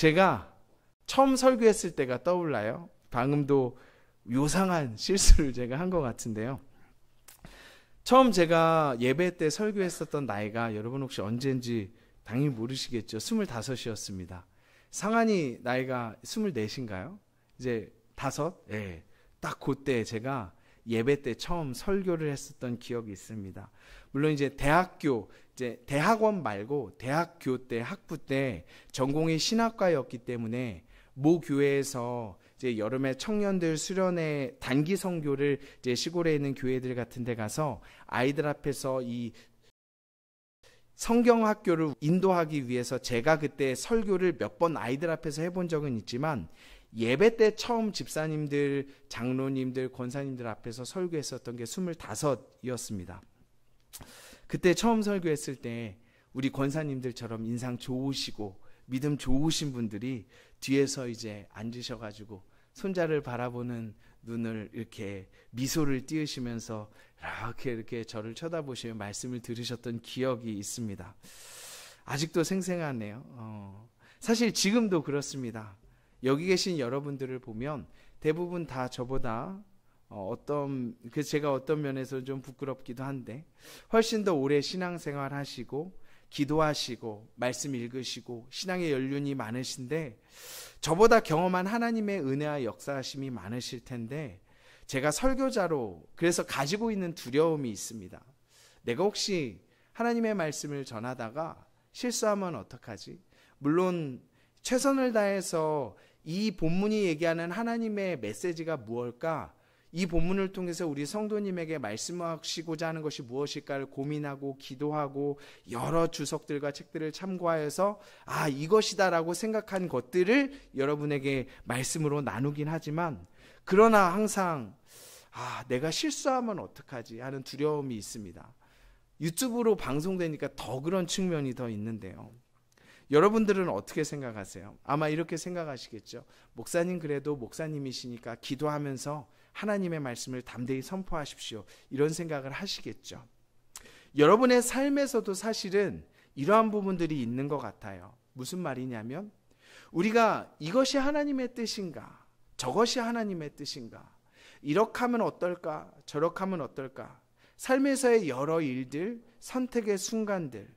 제가 처음 설교했을 때가 떠올라요. 방금도 요상한 실수를 제가 한 것 같은데요. 처음 제가 예배 때 설교했었던 나이가 여러분 혹시 언제인지 당연히 모르시겠죠. 25이었습니다. 상한이 나이가 24인가요? 이제 5? 예. 딱 그때 제가 예배 때 처음 설교를 했었던 기억이 있습니다. 물론 이제 대학원 말고 대학교 때 학부 때 전공이 신학과였기 때문에 모 교회에서 이제 여름에 청년들 수련회 단기 선교를 이제 시골에 있는 교회들 같은 데 가서 아이들 앞에서 이 성경 학교를 인도하기 위해서 제가 그때 설교를 몇 번 아이들 앞에서 해본 적은 있지만 예배 때 처음 집사님들, 장로님들, 권사님들 앞에서 설교했었던 게 25이었습니다. 그때 처음 설교했을 때 우리 권사님들처럼 인상 좋으시고 믿음 좋으신 분들이 뒤에서 이제 앉으셔가지고 손자를 바라보는 눈을 이렇게 미소를 띄우시면서 이렇게 저를 쳐다보시며 말씀을 들으셨던 기억이 있습니다. 아직도 생생하네요. 사실 지금도 그렇습니다. 여기 계신 여러분들을 보면 대부분 다 저보다 제가 어떤 면에서 좀 부끄럽기도 한데 훨씬 더 오래 신앙생활 하시고 기도하시고 말씀 읽으시고 신앙의 연륜이 많으신데 저보다 경험한 하나님의 은혜와 역사하심이 많으실 텐데 제가 설교자로 그래서 가지고 있는 두려움이 있습니다. 내가 혹시 하나님의 말씀을 전하다가 실수하면 어떡하지? 물론 최선을 다해서 이 본문이 얘기하는 하나님의 메시지가 무엇일까? 이 본문을 통해서 우리 성도님에게 말씀하시고자 하는 것이 무엇일까를 고민하고 기도하고 여러 주석들과 책들을 참고하여서 이것이다라고 생각한 것들을 여러분에게 말씀으로 나누긴 하지만 그러나 항상 내가 실수하면 어떡하지 하는 두려움이 있습니다. 유튜브로 방송되니까 더 그런 측면이 더 있는데요. 여러분들은 어떻게 생각하세요? 아마 이렇게 생각하시겠죠. 목사님 그래도 목사님이시니까 기도하면서 하나님의 말씀을 담대히 선포하십시오. 이런 생각을 하시겠죠. 여러분의 삶에서도 사실은 이러한 부분들이 있는 것 같아요. 무슨 말이냐면 우리가 이것이 하나님의 뜻인가? 저것이 하나님의 뜻인가? 이렇게 하면 어떨까? 저렇게 하면 어떨까? 삶에서의 여러 일들, 선택의 순간들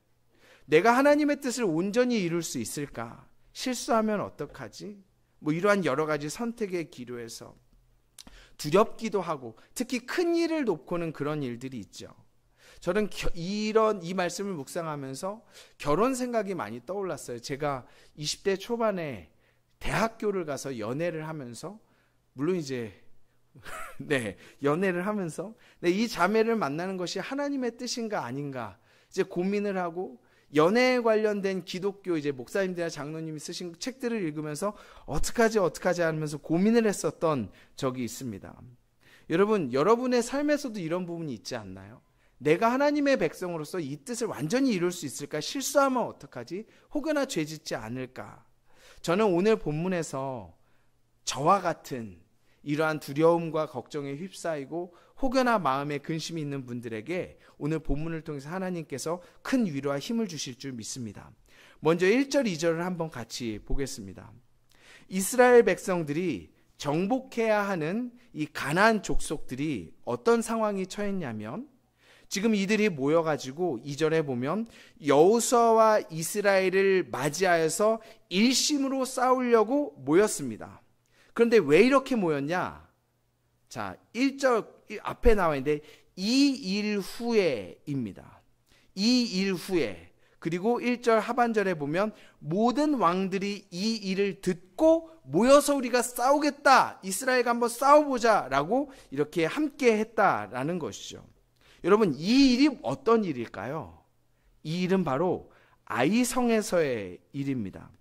내가 하나님의 뜻을 온전히 이룰 수 있을까? 실수하면 어떡하지? 이러한 여러 가지 선택의 기로에서 두렵기도 하고 특히 큰 일을 놓고는 그런 일들이 있죠. 저는 이 말씀을 묵상하면서 결혼 생각이 많이 떠올랐어요. 제가 20대 초반에 대학교를 가서 연애를 하면서 물론 이제 연애를 하면서 이 자매를 만나는 것이 하나님의 뜻인가 아닌가 이제 고민을 하고 연애에 관련된 기독교 이제 목사님들이나 장로님이 쓰신 책들을 읽으면서 어떡하지 하면서 고민을 했었던 적이 있습니다. 여러분, 여러분의 삶에서도 이런 부분이 있지 않나요? 내가 하나님의 백성으로서 이 뜻을 완전히 이룰 수 있을까? 실수하면 어떡하지? 혹여나 죄짓지 않을까? 저는 오늘 본문에서 저와 같은 이러한 두려움과 걱정에 휩싸이고 혹여나 마음에 근심이 있는 분들에게 오늘 본문을 통해서 하나님께서 큰 위로와 힘을 주실 줄 믿습니다. 먼저 1절, 2절을 한번 같이 보겠습니다. 이스라엘 백성들이 정복해야 하는 이 가나안 족속들이 어떤 상황이 처했냐면 지금 이들이 모여가지고 2절에 보면 여호수아와 이스라엘을 맞이하여서 일심으로 싸우려고 모였습니다. 그런데 왜 이렇게 모였냐? 자, 1절 앞에 나와 있는데 이 일 후에입니다. 이 일 후에. 그리고 1절 하반절에 보면 모든 왕들이 이 일을 듣고 모여서 우리가 싸우겠다. 이스라엘과 한번 싸워보자 라고 이렇게 함께 했다라는 것이죠. 여러분, 이 일이 어떤 일일까요? 이 일은 바로 아이성에서의 일입니다.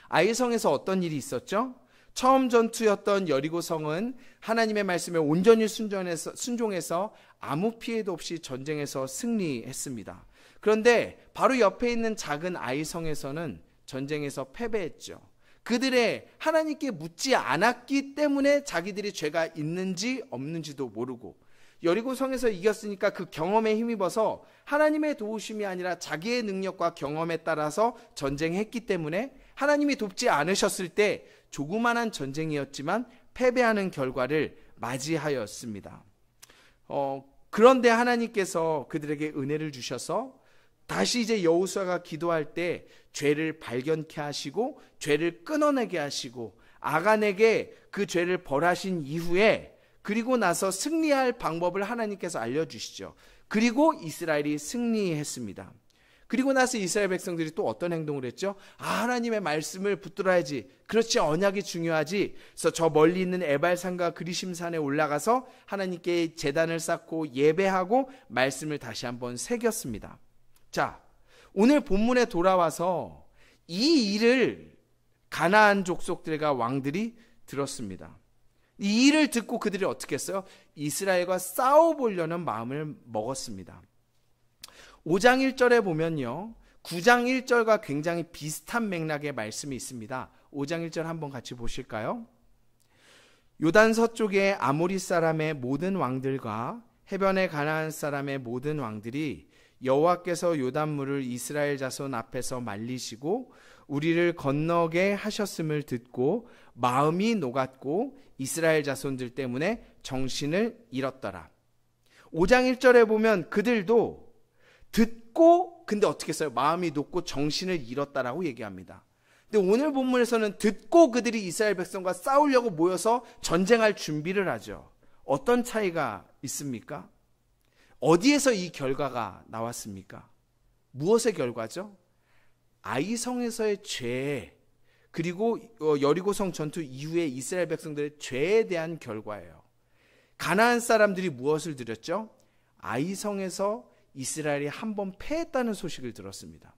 아이성에서 어떤 일이 있었죠? 처음 전투였던 여리고성은 하나님의 말씀에 온전히 순종해서 아무 피해도 없이 전쟁에서 승리했습니다. 그런데 바로 옆에 있는 작은 아이성에서는 전쟁에서 패배했죠. 그들의 하나님께 묻지 않았기 때문에 자기들이 죄가 있는지 없는지도 모르고 여리고성에서 이겼으니까 그 경험에 힘입어서 하나님의 도우심이 아니라 자기의 능력과 경험에 따라서 전쟁했기 때문에 하나님이 돕지 않으셨을 때 조그만한 전쟁이었지만 패배하는 결과를 맞이하였습니다. 그런데 하나님께서 그들에게 은혜를 주셔서 다시 이제 여호수아가 기도할 때 죄를 발견케 하시고 죄를 끊어내게 하시고 아간에게 그 죄를 벌하신 이후에 그리고 나서 승리할 방법을 하나님께서 알려주시죠. 그리고 이스라엘이 승리했습니다. 그리고 나서 이스라엘 백성들이 또 어떤 행동을 했죠? 하나님의 말씀을 붙들어야지. 그렇지, 언약이 중요하지. 그래서 저 멀리 있는 에발산과 그리심산에 올라가서 하나님께 제단을 쌓고 예배하고 말씀을 다시 한번 새겼습니다. 자, 오늘 본문에 돌아와서 이 일을 가나안 족속들과 왕들이 들었습니다. 이 일을 듣고 그들이 어떻게 했어요? 이스라엘과 싸워보려는 마음을 먹었습니다. 5장 1절에 보면요, 9장 1절과 굉장히 비슷한 맥락의 말씀이 있습니다. 5장 1절 한번 같이 보실까요? 요단 서쪽의 아모리 사람의 모든 왕들과 해변의 가나안 사람의 모든 왕들이 여호와께서 요단물을 이스라엘 자손 앞에서 말리시고 우리를 건너게 하셨음을 듣고 마음이 녹았고 이스라엘 자손들 때문에 정신을 잃었더라. 5장 1절에 보면 그들도 듣고 근데 어떻게 했어요? 마음이 녹고 정신을 잃었다라고 얘기합니다. 근데 오늘 본문에서는 듣고 그들이 이스라엘 백성과 싸우려고 모여서 전쟁할 준비를 하죠. 어떤 차이가 있습니까? 어디에서 이 결과가 나왔습니까? 무엇의 결과죠? 아이성에서의 죄, 그리고 여리고성 전투 이후에 이스라엘 백성들의 죄에 대한 결과예요. 가나안 사람들이 무엇을 들었죠? 아이성에서 이스라엘이 한 번 패했다는 소식을 들었습니다.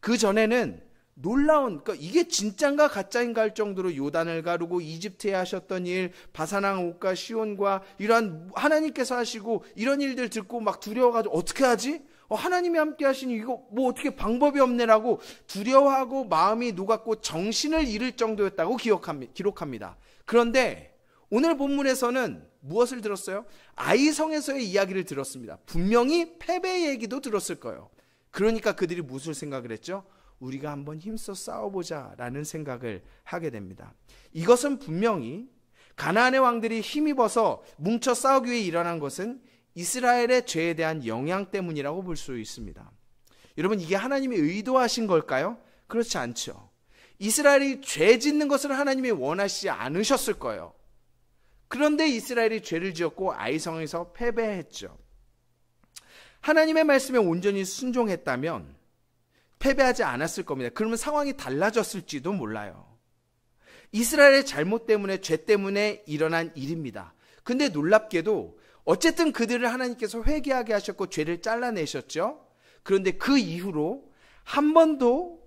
그 전에는 놀라운, 그러니까 이게 진짠가 가짜인가 할 정도로 요단을 가르고 이집트에 하셨던 일, 바산왕 옥과 시온과 이러한 하나님께서 하시고 이런 일들 듣고 막 두려워가지고 어떻게 하지? 하나님이 함께 하시니 이거 뭐 어떻게 방법이 없네라고 두려워하고 마음이 녹았고 정신을 잃을 정도였다고 기록합니다. 그런데 오늘 본문에서는 무엇을 들었어요? 아이성에서의 이야기를 들었습니다. 분명히 패배 얘기도 들었을 거예요. 그러니까 그들이 무슨 생각을 했죠? 우리가 한번 힘써 싸워보자 라는 생각을 하게 됩니다. 이것은 분명히 가나안의 왕들이 힘입어서 뭉쳐 싸우기 위해 일어난 것은 이스라엘의 죄에 대한 영향 때문이라고 볼 수 있습니다. 여러분, 이게 하나님이 의도하신 걸까요? 그렇지 않죠. 이스라엘이 죄 짓는 것을 하나님이 원하시지 않으셨을 거예요. 그런데 이스라엘이 죄를 지었고 아이성에서 패배했죠. 하나님의 말씀에 온전히 순종했다면 패배하지 않았을 겁니다. 그러면 상황이 달라졌을지도 몰라요. 이스라엘의 잘못 때문에, 죄 때문에 일어난 일입니다. 근데 놀랍게도 어쨌든 그들을 하나님께서 회개하게 하셨고 죄를 잘라내셨죠. 그런데 그 이후로 한 번도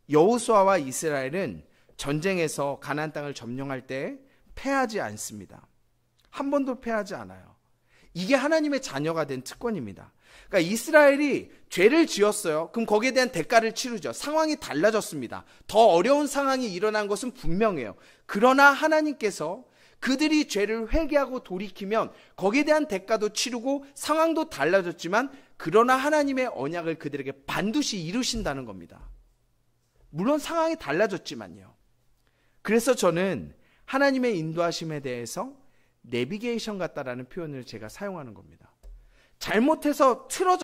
여호수아와 이스라엘은 전쟁에서 가나안 땅을 점령할 때 패하지 않습니다. 한 번도 패하지 않아요. 이게 하나님의 자녀가 된 특권입니다. 그러니까 이스라엘이 죄를 지었어요. 그럼 거기에 대한 대가를 치르죠. 상황이 달라졌습니다. 더 어려운 상황이 일어난 것은 분명해요. 그러나 하나님께서 그들이 죄를 회개하고 돌이키면 거기에 대한 대가도 치르고 상황도 달라졌지만 그러나 하나님의 언약을 그들에게 반드시 이루신다는 겁니다. 물론 상황이 달라졌지만요. 그래서 저는 하나님의 인도하심에 대해서 내비게이션 같다라는 표현을 제가 사용하는 겁니다. 잘못해서 틀어져